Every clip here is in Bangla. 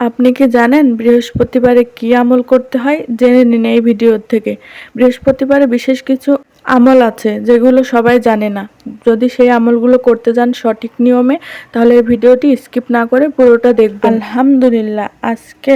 আপনি কি জানেন বৃহস্পতিবারে কি আমল করতে হয়? জেনে নিন এই ভিডিও থেকে। বৃহস্পতিবারে বিশেষ কিছু আমল আছে যেগুলো সবাই জানে না। যদি সেই আমলগুলো করতে যান সঠিক নিয়মে তাহলে এই ভিডিওটি স্কিপ না করে পুরোটা দেখবেন। আলহামদুলিল্লাহ, আজকে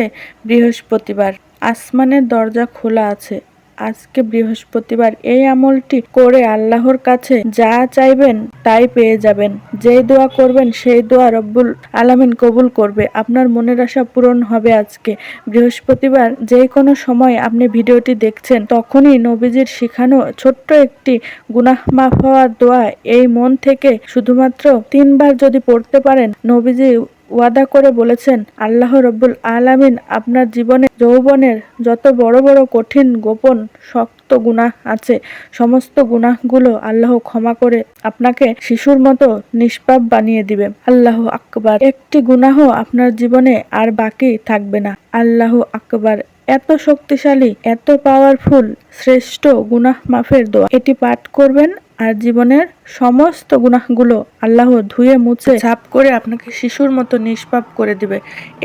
বৃহস্পতিবার, আসমানের দরজা খোলা আছে। আজকে বৃহস্পতিবার এই আমলটি করে আল্লাহর কাছে যা চাইবেন তাই পেয়ে যাবেন। যেই দোয়া করবেন সেই দোয়া রব্বুল আলামিন কবুল করবে। আপনার মনের আশা পূরণ হবে। আজকে বৃহস্পতিবার যে কোনো সময় আপনি ভিডিওটি দেখছেন তখনই নবীজির শিখানো ছোট্ট একটি গুনাহ মাফ হওয়ার দোয়া এই মন থেকে শুধুমাত্র 3 বার যদি পড়তে পারেন, নবীজি ওয়াদা করে বলেছেন আল্লাহ রব্বুল আলামিন আপনার জীবনে যৌবনের যত বড় বড় কঠিন গোপন শক্ত গুনাহ আছে সমস্ত গুনাহগুলো আল্লাহ ক্ষমা করে আপনাকে শিশুর মতো নিষ্পাপ বানিয়ে দিবে। আল্লাহু আকবার। একটি গুনাহ আপনার জীবনে আর বাকি থাকবে না। আল্লাহু আকবার। এত শক্তিশালী, এত পাওয়ারফুল, শ্রেষ্ঠ গুনাহ মাফের দোয়া। এটি পাঠ করবেন আর জীবনের সমস্ত গুনাহগুলো আল্লাহ ধুয়ে মুছে সাফ করে আপনাকে শিশুর মতো নিষ্পাপ করে দিবে।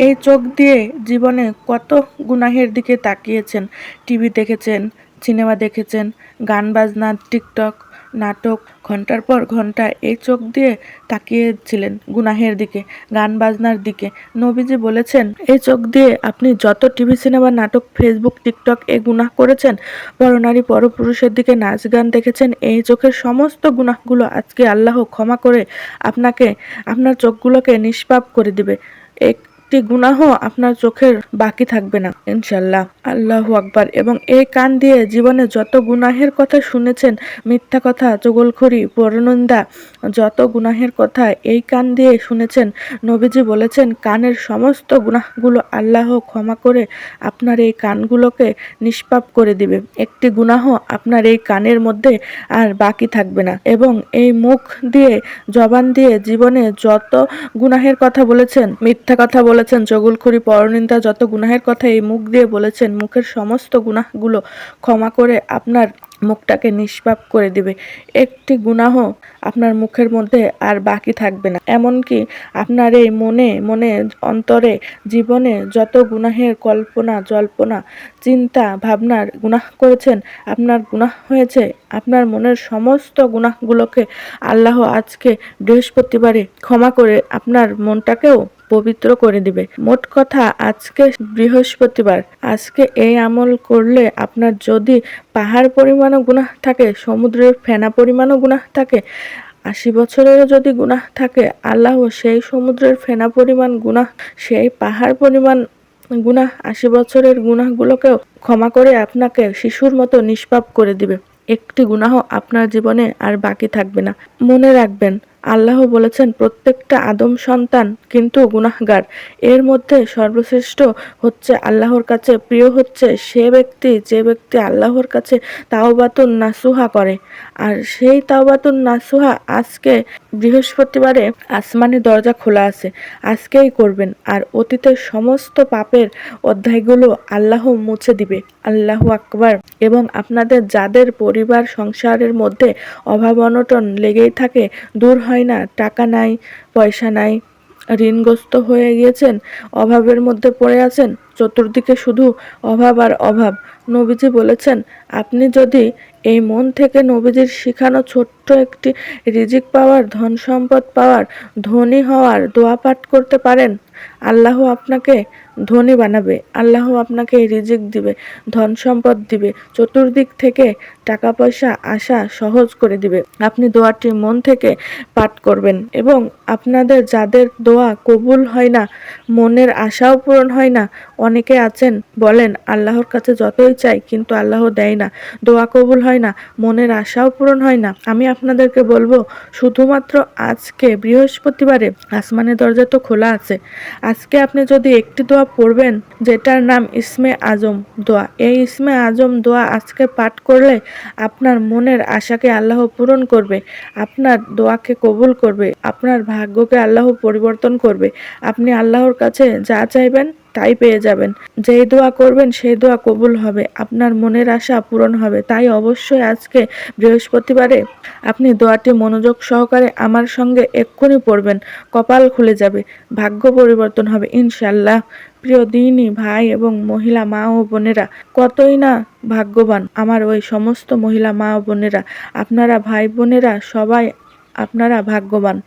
এই চোখ দিয়ে জীবনে কত গুনাহের দিকে তাকিয়েছেন, টিভি দেখেছেন, সিনেমা দেখেছেন, গান বাজনা, টিকটক, নাটক, ঘন্টার পর ঘন্টা এই চোখ দিয়ে তাকিয়েছিলেন গুনাহের দিকে, গান বাজনার দিকে। নবীজি বলেছেন এই চোখ দিয়ে আপনি যত টিভি, সিনেমা, নাটক, ফেসবুক, টিকটক এ গুনাহ করেছেন, পরনারী পরপুরুষের দিকে নাচ গান দেখেছেন, এই চোখের সমস্ত গুনাহগুলো আজকে আল্লাহ ক্ষমা করে আপনাকে, আপনার চোখগুলোকে নিষ্পাপ করে দিবে। একটি গুনাহ আপনার চোখের বাকি থাকবে না ইনশাল্লাহ। আল্লাহু আকবার। এবং এই কান দিয়ে জীবনে যত গুনাহের কথা শুনেছেন, মিথ্যা কথা, চগলখড়ি, পরনিন্দা, যত গুনাহের কথা এই কান দিয়ে শুনেছেন, নবীজি বলেছেন কানের সমস্ত গুনাহগুলো আল্লাহ ক্ষমা করে আপনার এই কানগুলোকে নিষ্পাপ করে দিবে। একটি গুনাহ আপনার এই কানের মধ্যে আর বাকি থাকবে না। এবং এই মুখ দিয়ে, জবান দিয়ে জীবনে যত গুনাহের কথা বলেছেন, মিথ্যা কথা বলেছেন, চগলখড়ি, পরনিন্দা, যত গুনাহের কথা এই মুখ দিয়ে বলেছেন, মুখের সমস্ত গুনাহগুলো ক্ষমা করে আপনার মুখটাকে নিষ্পাপ করে দিবে। একটি গুনাহ আপনার মুখের মধ্যে আর বাকি থাকবে না। এমনকি আপনার এই মনে মনে, অন্তরে, জীবনে যত গুনাহের কল্পনা জল্পনা, চিন্তা ভাবনার গুনাহ করেছেন, আপনার গুনাহ হয়েছে, আপনার মনের সমস্ত গুনাহগুলোকে আল্লাহ আজকে বৃহস্পতিবারে ক্ষমা করে আপনার মনটাকেও পবিত্র করে দিবে। মোট কথা, আজকে বৃহস্পতিবার, আজকে এই আমল করলে আপনার যদি পাহাড় পরিমাণও গুনাহ থাকে, সমুদ্রের ফেনা পরিমাণও গুনাহ থাকে, 80 বছরেরও যদি গুনাহ থাকে, আল্লাহ সেই সমুদ্রের ফেনা পরিমাণ গুনাহ, সেই পাহাড় পরিমাণ গুনাহ, 80 বছরের গুনাহগুলোকেও ক্ষমা করে আপনাকে শিশুর মতো নিষ্পাপ করে দিবে। একটি গুনাহ আপনার জীবনে আর বাকি থাকবে না। মনে রাখবেন, আল্লাহ বলেছেন প্রত্যেকটা আদম সন্তান কিন্তু গুনাহগার। এর মধ্যে সর্বশ্রেষ্ঠ হচ্ছে, আল্লাহর কাছে প্রিয় হচ্ছে সে ব্যক্তি যে ব্যক্তি আল্লাহর কাছে তাওবাতুন নাসুহা করে। আর সেই তাওবাতুন নাসুহা আজকে বৃহস্পতিবারে আসমানের দরজা খোলা আছে, আজকেই করবেন। আর অতীতের সমস্ত পাপের অধ্যায়গুলো আল্লাহ মুছে দিবে। আল্লাহু আকবার। এবং আপনাদের যাদের পরিবার সংসারের মধ্যে অভাব অনটন লেগেই থাকে, দূর হয় না, টাকা নাই, পয়সা নাই, ঋণগ্রস্ত হয়ে গিয়েছেন, অভাবের মধ্যে পড়ে আছেন, চতুর্দিকে শুধু অভাব আর অভাব, নবীজি বলেছেন আপনি যদি এই মন থেকে নবীজির শিখানো ছোট্ট একটি রিজিক পাওয়ার, ধন সম্পদ পাওয়ার, ধনী হওয়ার দোয়া পাঠ করতে পারেন, আল্লাহ আপনাকে ধনী বানাবে, আল্লাহ আপনাকে রিজিক দিবে, ধন সম্পদ দিবে, চতুর্দিক থেকে টাকা পয়সা আসা সহজ করে দিবে। আপনি দোয়াটি মন থেকে পাঠ করবেন। এবং আপনাদের যাদের দোয়া কবুল হয় না, মনের আশাও পূরণ হয় না, অনেকে আছেন বলেন আল্লাহর কাছে যতই চাই কিন্তু আল্লাহ দেয় না, দোয়া কবুল হয় না, মনের আশাও পূরণ হয় না, আমি আপনাদেরকে বলবো শুধুমাত্র আজকে বৃহস্পতিবারে আসমানের দরজা তো খোলা আছে, আজকে আপনি যদি একটি দোয়া পড়বেন যেটার নাম ইসমে আজম দোয়া, এই ইসমে আজম দোয়া আজকে পাঠ করলে আপনার মনের আশাকে আল্লাহ পূরণ করবে, আপনার দোয়াকে কবুল করবে, আপনার ভাগ্যকে আল্লাহ পরিবর্তন করবে। আপনি আল্লাহর কাছে যা চাইবেন তাই পেয়ে যাবেন। যেই দোয়া করবেন সেই দোয়া কবুল হবে, আপনার মনের আশা পূরণ হবে। তাই অবশ্যই আজকে বৃহস্পতিবারে আপনি দোয়াটি মনোযোগ সহকারে আমার সঙ্গে এক্ষুনি পড়বেন। কপাল খুলে যাবে, ভাগ্য পরিবর্তন হবে ইনশাল্লাহ। প্রিয় দিনী ভাই এবং মহিলা মা ও বোনেরা, কতই না ভাগ্যবান আমার ওই সমস্ত মহিলা মা ও বোনেরা, আপনারা ভাই বোনেরা সবাই আপনারা ভাগ্যবান।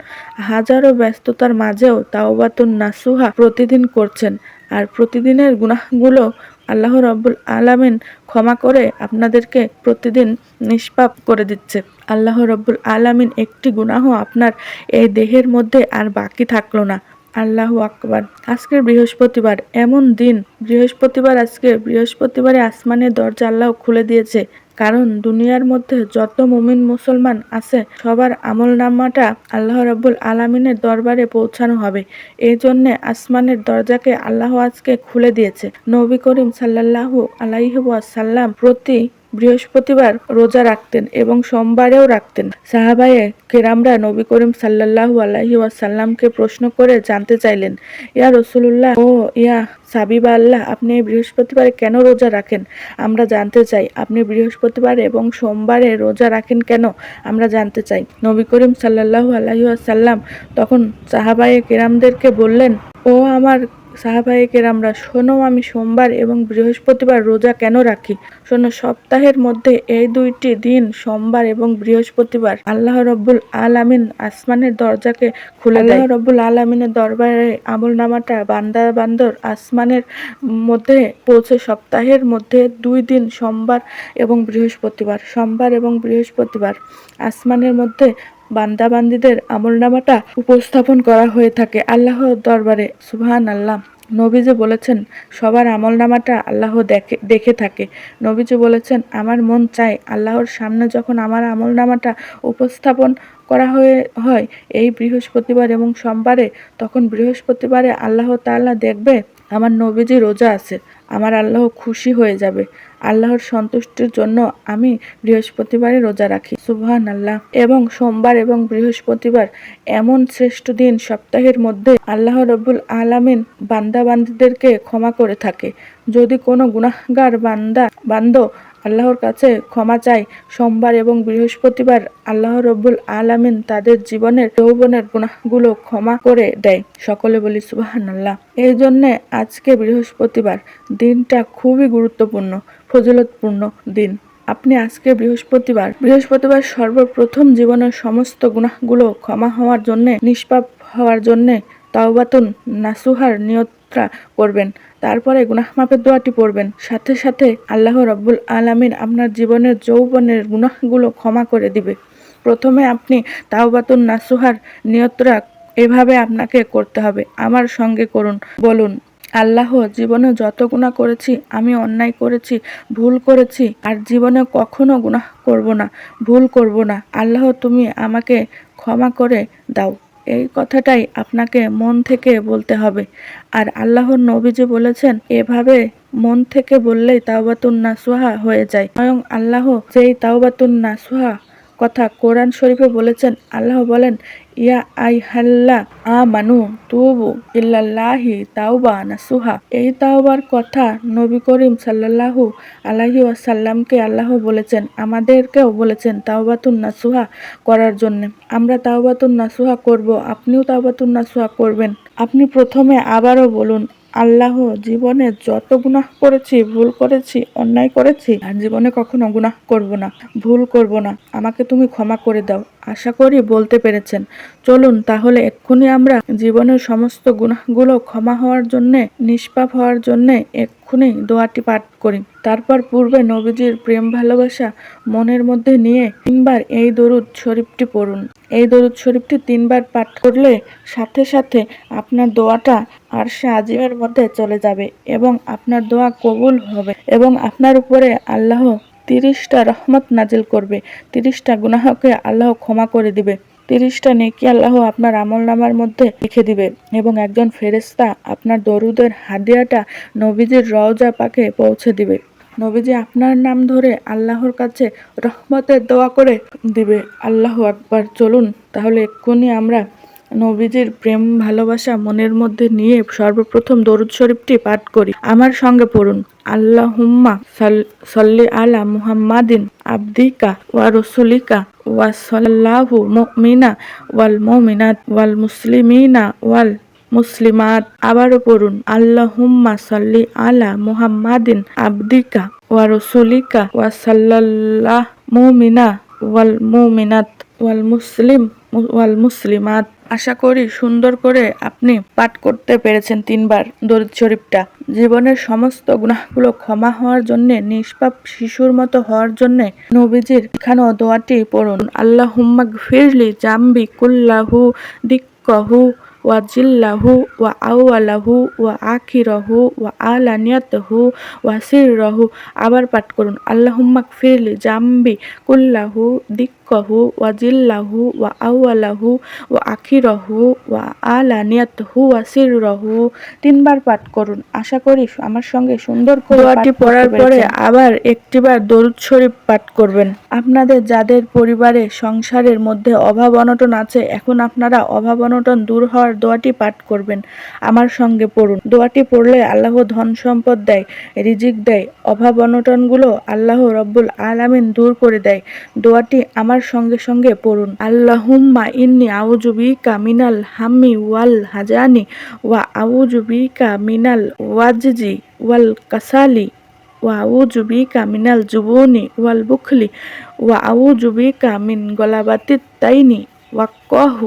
হাজারো ব্যস্ততার মাঝেও তাওবাতুন নাসুহা প্রতিদিন করছেন, আর প্রতিদিনের গুনাহগুলো আল্লাহ রাব্বুল আলামিন ক্ষমা করে আপনাদেরকে প্রতিদিন নিষ্পাপ করে দিচ্ছে। আল্লাহ রাব্বুল আলামিন একটি গুনাহ আপনার এই দেহের মধ্যে আর বাকি থাকলো না। আল্লাহু আকবার। আজকের বৃহস্পতিবার, এমন দিন বৃহস্পতিবার, আজকে বৃহস্পতিবারে আসমানের দরজা আল্লাহ খুলে দিয়েছে। কারণ দুনিয়ার মধ্যে যত মুমিন মুসলমান আছে সবার আমলনামাটা আল্লাহ রাব্বুল আলামিনের দরবারে পৌঁছানো হবে। এই জন্য আসমানের দরজাকে আল্লাহ আজকে খুলে দিয়েছে। নবী করিম সাল্লাল্লাহু আলাইহি ওয়াসাল্লাম প্রতি বৃহস্পতিবার রোজা রাখতেন এবং সোমবারেও রাখতেন। সাহাবায়ে কেরামরা নবী করিম সাল্লাল্লাহু আলাইহি ওয়াসাল্লামকে প্রশ্ন করে জানতে চাইলেন, ইয়া রাসূলুল্লাহ ও ইয়া সাবিবা আল্লাহ, আপনি এই বৃহস্পতিবারে কেন রোজা রাখেন? আমরা জানতে চাই। আপনি বৃহস্পতিবারে এবং সোমবারে রোজা রাখেন কেন? আমরা জানতে চাই। নবী করিম সাল্লাল্লাহু আলাইহি ওয়াসাল্লাম তখন সাহাবায়ে কেরামদেরকে বললেন, ও আমার সাহাবায়ে কেরামরা, শোনো, আমি সোমবার এবং বৃহস্পতিবার রোজা কেন রাখি। শোনো, সপ্তাহের মধ্যে এই দুইটি দিন সোমবার এবং বৃহস্পতিবার আল্লাহ রব্বুল আলামিন আসমানের দরজাকে খুলে দেয়। আল্লাহ রব্বুল আলামিনের দরবারে আমলনামাটা বান্দা বান্দর আসমানের মধ্যে পৌঁছে সপ্তাহের মধ্যে 2 দিন সোমবার এবং বৃহস্পতিবার, সোমবার এবং বৃহস্পতিবার আসমানের মধ্যে বান্দাবান্দীদের আমলনামাটা উপস্থাপন করা হয়ে থাকে আল্লাহর দরবারে। সুবহানাল্লাহ। নবীজি বলেছেন, সবার আমলনামাটা আল্লাহ দেখে থাকে। নবীজি বলেছেন, আমার মন চায় আল্লাহর সামনে যখন আমার আমলনামাটা উপস্থাপন করা হয় এই বৃহস্পতিবার এবং সোমবারে, তখন বৃহস্পতিবারে আল্লাহ তাআলা দেখবে আমার নবীজি রোজা আছে, আমার আল্লাহ খুশি হয়ে যাবে। আল্লাহর সন্তুষ্টির জন্য আমি বৃহস্পতিবারে রোজা রাখি। সুবহানাল্লাহ। এবং সোমবার এবং বৃহস্পতিবার এমন শ্রেষ্ঠ দিন সপ্তাহের মধ্যে আল্লাহ রব্বুল আলামিন বান্দাবান্দীদেরকে ক্ষমা করে থাকে। যদি কোনো গুনাহগার বান্দ আল্লাহর কাছে ক্ষমা চায়, সোমবার এবং বৃহস্পতিবার আল্লাহ রব্বুল আলামিন তাদের জীবনের যৌবনের গুনাহগুলো ক্ষমা করে দেয়। সকলে বলি সুবহানাল্লাহ। এই জন্যে আজকে বৃহস্পতিবার দিনটা খুবই গুরুত্বপূর্ণ, ফজিলতপূর্ণ দিন। আপনি আজকে বৃহস্পতিবার সর্বপ্রথম জীবনের সমস্ত গুনাহগুলো ক্ষমা হওয়ার জন্যে, নিষ্পাপ হওয়ার জন্যে তাওবাতুন নাসুহার নিয়তটা করবেন। তারপরে গুনাহ মাফের দোয়াটি পড়বেন। সাথে সাথে আল্লাহ রাব্বুল আলামিন আপনার জীবনের যৌবনের গুনাহগুলো ক্ষমা করে দিবে। প্রথমে আপনি তাওবাতুন নাসুহার নিয়তটা এভাবে আপনাকে করতে হবে। আমার সঙ্গে করুন। বলুন, আল্লাহ, জীবনে যত গুনাহ করেছি, আমি অন্যায় করেছি, ভুল করেছি, আর জীবনে কখনো গুনাহ করব না, ভুল করব না। আল্লাহ, তুমি আমাকে ক্ষমা করে দাও। এই কথাটাই আপনাকে মন থেকে বলতে হবে। আর আল্লাহর নবীজি বলেছেন, এভাবে মন থেকে বললেই তাওবাতুন নাসুহা হয়ে যায়। স্বয়ং আল্লাহ যেই তাওবাতুন নাসুহা কথা কোরআন শরীফে বলেছেন, আল্লাহ বলেন, ইয়া আইহাল্লা আমানু তুবু ইল্লাল্লাহি তাওবা নাসুহা। এই তাওবার কথা নবী করিম সাল্লাল্লাহু আলাইহি ওয়াসাল্লামকে আল্লাহ বলেছেন, আমাদেরকেও বলেছেন তাওবাতুন নাসুহা করার জন্য। আমরা তাওবাতুন নাসুহা করব, আপনিও তাওবাতুন নাসুহা করবেন। আপনি প্রথমে আবারও বলুন, আল্লাহ, জীবনে যত গুনাহ করেছি, ভুল করেছি, অন্যায় করেছি, আর জীবনে কখনো গুনাহ করব না, ভুল করব না, আমাকে তুমি ক্ষমা করে দাও। আশা করি বলতে পেরেছেন। চলুন তাহলে এক্ষুনি আমরা জীবনের সমস্ত গুনাহগুলো ক্ষমা হওয়ার জন্যে, নিষ্পাপ হওয়ার জন্যে এক্ষুনি দোয়াটি পাঠ করি। তারপর পূর্বে নবীজির প্রেম ভালোবাসা মনের মধ্যে নিয়ে 3 বার এই দরুদ শরীফটি পড়ুন। এই দরুদ শরীফটি 3 বার পাঠ করলে সাথে সাথে আপনার দোয়াটা আরশে আজিমের মধ্যে চলে যাবে এবং আপনার দোয়া কবুল হবে এবং আপনার উপরে আল্লাহ 30টা রহমত নাজিল করবে। 30টা গুনাহকে আল্লাহ ক্ষমা করে দিবে। 30টা নেকি আল্লাহ আপনার আমলনামার মধ্যে লিখে দিবে এবং একজন ফেরেশতা আপনার দরুদের হাদিয়াটা নবীজির রওজা পাকে পৌঁছে দিবে। নবীজি আপনার নাম ধরে আল্লাহর কাছে রহমতের দোয়া করে দিবে। আল্লাহু আকবার। চলুন তাহলে এক্ষুনি আমরা নবীজির প্রেম ভালোবাসা মনের মধ্যে নিয়ে সর্বপ্রথম দরুদ শরীফটি পাঠ করি। আমার সঙ্গে পড়ুন। আল্লাহুম্মা সাল্লি আলা মুহাম্মাদিন আবদিকা ওয়া রাসূলিকা ওয়া সাল্লাল্লাহু মুমিনা ওয়াল মুমিনাত ওয়াল মুসলিমিনা ওয়াল মুসলিমাত। আবারও পড়ুন। আল্লাহুম্মা সাল্লি আলা মুহাম্মাদিন আবদিকা ওয়া রাসূলিকা ওয়া সাল্লাল্লাহু মুমিনা ওয়াল মুমিনাত ওয়াল মুসলিমাত। আশা করি সুন্দর করে আপনি পাঠ করতে পেরেছেন 3 বার দরুদ শরীফটা। জীবনের সমস্ত গুনাহগুলো ক্ষমা হওয়ার জন্য, নিষ্পাপ শিশুর মতো হওয়ার জন্য নবীজির এখানে দোয়াটি পড়ুন। আল্লাহুম্মা গফিরলি জামবি কুল্লাহু দিক্কাহু ওয়া জিল্লাহু ওয়া আউয়ালাহু ওয়া আখিরাহু ওয়া আলানিয়াতাহু ওয়া সিররাহু। আবার পাঠ করুন। আল্লাহুম্মা গফিরলি জামবি কুল্লাহু দিক্কাহু ওয়া জিল্লাহু ওয়া আউয়ালাহু ওয়া আখিরাহু ওয়া আলানিয়াতাহু ওয়া সিররাহু। 3 বার পাঠ করুন। আশা করি আমার সঙ্গে সুন্দর করে দোয়াটি পড়ার পরে আবার একটিবার দরুদ শরীফ পাঠ করবেন। আপনাদের যাদের পরিবারে সংসারের মধ্যে অভাব অনটন আছে, এখন আপনারা অভাব অনটন দূর হওয়ার দোয়াটি পাঠ করবেন। আমার সঙ্গে পড়ুন। দোয়াটি পড়লে আল্লাহ ধন সম্পদ দেয়, রিজিক দেয়, অভাব অনটনগুলো আল্লাহ রব্বুল আলামিন দূর করে দেয়। দোয়াটি আমার সঙ্গে সঙ্গে পড়ুন। আল্লাহুম্মা ইন্নী আউযু বিকা মিনাল হাম্মি ওয়াল হাজানি ওয়া আউযু বিকা মিনাল ওয়াজজি ওয়াল কাসালি ওয়া আউযু বিকা মিনাল জুবুনি ওয়াল বুখলি ওয়া আউযু বিকা মিন গলাবাতিত তাইনি ওয়াক্কাহু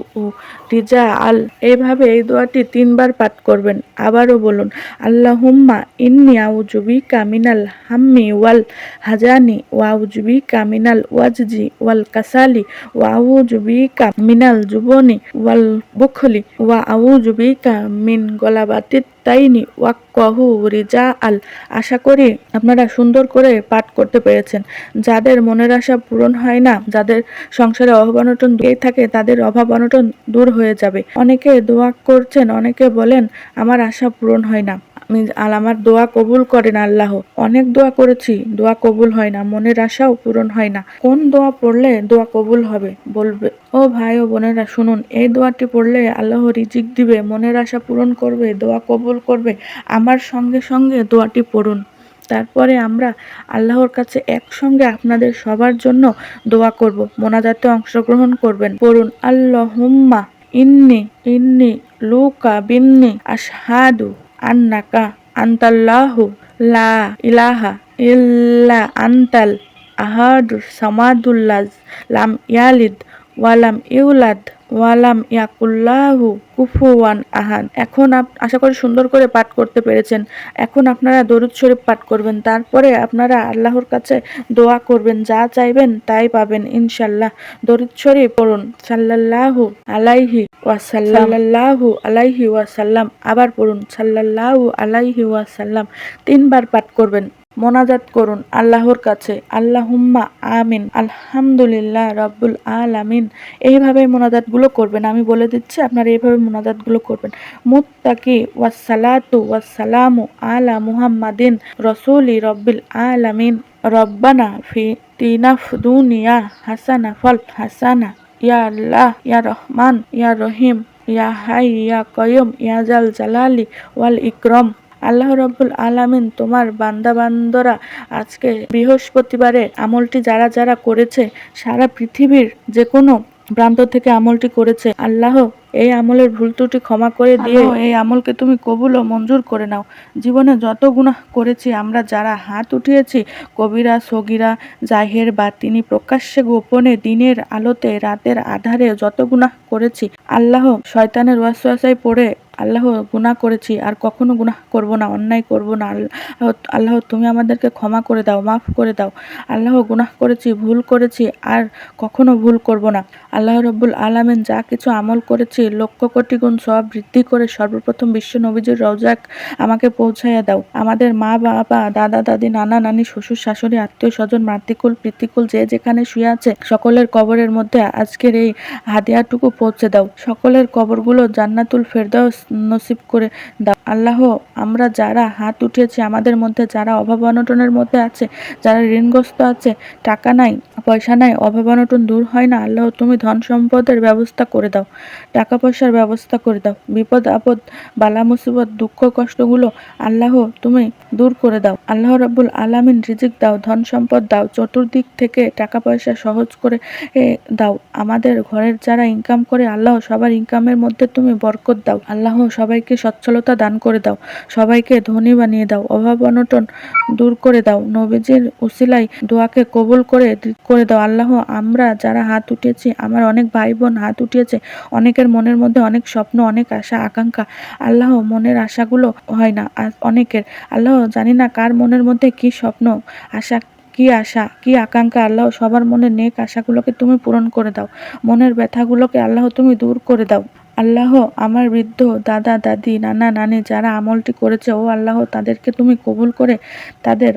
রিজাআল। এইভাবে এই দোয়াটি 3 বার পাঠ করবেন। আবারও বলুন। আল্লাহুম্মা ইন্নী আউযু বিকা মিনাল হাম্মি ওয়াল হাজানি ওয়া আউযু বিকা মিনাল ওয়াজজি ওয়াল কাসালি ওয়া আউযু বিকা মিনাল জুবনি ওয়াল বুখলি ওয়া আউযু বিকা মিন গলাবাতিত তাইনি ওয়াক্কাহু রিজাআল। আশা করি আপনারা সুন্দর করে পাঠ করতে পেরেছেন। যাদের মনের আশা পূরণ হয় না, যাদের সংসারে অভাব অনটন থাকে, তাদের অভাব অনটন দূর হয়ে যাবে। অনেকে দোয়া করছেন, অনেকে বলেন আমার আশা পূরণ হয় না, আমার দোয়া কবুল করেন আল্লাহ। অনেক দোয়া করেছি, দোয়া কবুল হয় না, মনের আশাও পূরণ হয় না। কোন দোয়া পড়লে দোয়া কবুল হবে বলবে। ও ভাই ও বোনেরা শুনুন, এই দোয়াটি পড়লে আল্লাহ রিজিক দিবে, মনের আশা পূরণ করবে, দোয়া কবুল করবে। আমার সঙ্গে সঙ্গে দোয়াটি পড়ুন। তারপরে আমরা আল্লাহর কাছে একসঙ্গে আপনাদের সবার জন্য দোয়া করব। মোনাজাতে অংশগ্রহণ করবেন। পড়ুন। আল্লাহুম্মা ইন্নি লুকা বিন্নি আশহাদু আন্নাকা আনতাল্লাহু লা ইলাহা ইল্লা আনতাল আহাদুস সামাদুল্লাহ লাম ইয়ালিদ ওয়ালাম ইউলাদ ওয়ালাম ইয়াকুল্লাহু কুফুয়ান আহাদ। এখন আশা করি সুন্দর করে পাঠ করতে পেরেছেন। এখন আপনারা দরুদ শরীফ পাঠ করবেন। তারপরে আপনারা আল্লাহর কাছে দোয়া করবেন, যা চাইবেন তাই পাবেন ইনশাল্লাহ। দরুদ শরীফ পড়ুন। সাল্লাল্লাহু আলাইহি ওয়াসাল্লাম, সাল্লাল্লাহু আলাইহি ওয়াসাল্লাম। আবার পড়ুন। সাল্লাল্লাহু আলাইহি ওয়াসাল্লাম। 3 বার পাঠ করবেন। মোনাজাত করুন আল্লাহর কাছে। আল্লাহুম্মা আমিন, আলহামদুলিল্লাহ রাব্বুল আলামিন। এইভাবে মোনাজাতগুলো করবেন। আমি বলে দিচ্ছি, আপনারা এইভাবে মোনাজাতগুলো করবেন। মুত্তাকি ওয়াসসালাতু ওয়াসসালামু আলা মুহাম্মাদিন রাসূলি রাব্বিল আলামিন। রব্বানা ফিতিনা দুনিয়া হাসানা ফাল হাসানা ইয়া আল্লাহ ইয়া রহমান ইয়া রহিম ইয়া হাই ইয়া কাইয়ুম ইয়া জাল জালালি ওয়াল ইকরাম। আল্লাহ রব্বুল আলামিন তোমার বান্দা-বান্দরা আজকে বৃহস্পতিবারে আমলটি যারা যারা করেছে, সারা পৃথিবীর যে কোনো প্রান্ত থেকে আমলটি করেছে, আল্লাহ এই আমলের ভুল ত্রুটি ক্ষমা করে দিয়ে এই আমলকে তুমি কবুল ও মঞ্জুর করে নাও। জীবনে যত গুনাহ করেছি আমরা, যারা হাত উঠিয়েছি, কবিরা সগীরা জাহের বাতিনি, প্রকাশ্যে গোপনে, দিনের আলোতে রাতের আধারে যত গুনাহ করেছি, আল্লাহ শয়তানের ওয়াসওয়াসায় পড়ে আল্লাহ গুনাহ করেছি, আর কখনো গুনাহ করব না, অন্যায় করব না। আল্লাহ তুমি আমাদেরকে ক্ষমা করে দাও, মাফ করে দাও। আল্লাহ গুনাহ করেছি, ভুল করেছি, আর কখনো ভুল করব না। আল্লাহ রব্বুল আলামিন যা কিছু আমল করেছি লক্ষ কোটি গুণ সব বৃদ্ধি করে সর্বপ্রথম বিশ্ব নবীজির রওজাক আমাকে পৌঁছাইয়া দাও। আমাদের মা বাবা, দাদা দাদি, নানা নানি, শ্বশুর শাশুড়ি, আত্মীয় স্বজন, মাতৃকুল প্রীতিকুল যে যেখানে শুয়ে আছে, সকলের কবরের মধ্যে আজকের এই হাদিয়াটুকু পৌঁছে দাও। সকলের কবরগুলো জান্নাতুল ফেরদাউস নসিব করে দাও। আল্লাহ, আমরা যারা হাত উঠিয়েছি, আমাদের মধ্যে যারা অভাব অনটনের মধ্যে আছে, যারা ঋণগ্রস্ত আছে, টাকা নাই, পয়সা নাই, অভাব অনটন দূর হয় না, আল্লাহ তুমি ধন সম্পদের ব্যবস্থা করে দাও, টাকা পয়সার ব্যবস্থা করে দাও, বিপদ আপদ বালা মুসিবত দুঃখ কষ্টগুলো আল্লাহ তুমি দূর করে দাও। আল্লাহ রাব্বুল আলামিন রিজিক দাও, ধন সম্পদ দাও, চতুর্দিক থেকে টাকা পয়সা সহজ করে দাও। আমাদের ঘরের যারা ইনকাম করে আল্লাহ সবার ইনকামের মধ্যে তুমি বরকত দাও। আল্লাহ সবাইকে সচ্ছলতা দান করে দাও, সবাইকে ধনী বানিয়ে দাও, অভাব অনটন দূর করে দাও। নবীজির উসিলায় দোয়াকে কবুল করে দাও। আল্লাহ, আমরা যারা হাত উঠিয়েছি, আমার অনেক ভাই বোন হাত উঠিয়েছে, অনেকের মনের মধ্যে অনেক স্বপ্ন, অনেক আশা আকাঙ্ক্ষা, আল্লাহ মনের আশাগুলো হয় না অনেকের, আল্লাহ জানি না কার মনের মধ্যে কি স্বপ্ন, আশা কি আকাঙ্ক্ষা, আল্লাহ সবার মনের নেক আশাগুলোকে তুমি পূরণ করে দাও, মনের ব্যথাগুলোকে আল্লাহ তুমি দূর করে দাও। আল্লাহ, আমার বৃদ্ধ দাদা দাদি নানা নানি যারা আমলটি করেছে, ও আল্লাহ তাদেরকে তুমি কবুল করে তাদের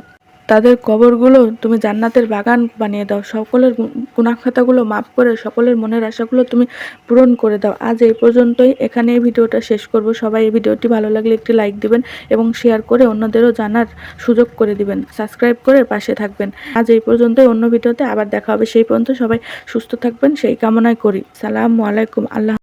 তাদের কবরগুলো তুমি জান্নাতের বাগান বানিয়ে দাও, সকলের গুনাহ খাতাগুলো মাফ করে সকলের মনের আশাগুলো তুমি পূরণ করে দাও। আজ এই পর্যন্তই, এখানে এই ভিডিওটা শেষ করব। সবাই এই ভিডিওটি ভালো লাগলে একটি লাইক দিবেন এবং শেয়ার করে অন্যদেরও জানার সুযোগ করে দিবেন, সাবস্ক্রাইব করে পাশে থাকবেন। আজ এই পর্যন্তই, অন্য ভিডিওতে আবার দেখা হবে। সেই পর্যন্ত সবাই সুস্থ থাকবেন সেই কামনাই করি। সালামু আলাইকুম। আল্লাহ।